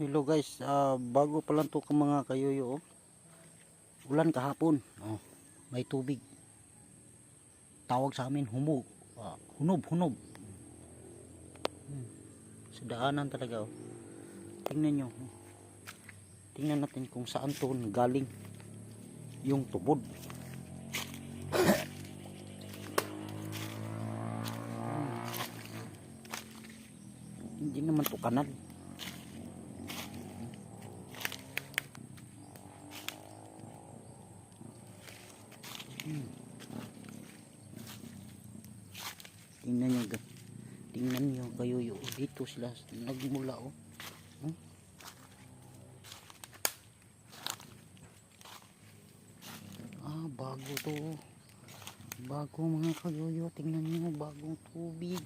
Hello guys, bago pa lang to ka mga kayoyo. Ulan kahapon. May tubig. Tawag sa amin hunog. Hunob. Sa daanan talaga. Tingnan nyo. Tingnan natin kung saan to galing yung tubod. Hindi naman to kanal. Tingnan nyo kayo dito sila nagmula bago to, bago mga kayoyo. Tingnan nyo, bagong tubig.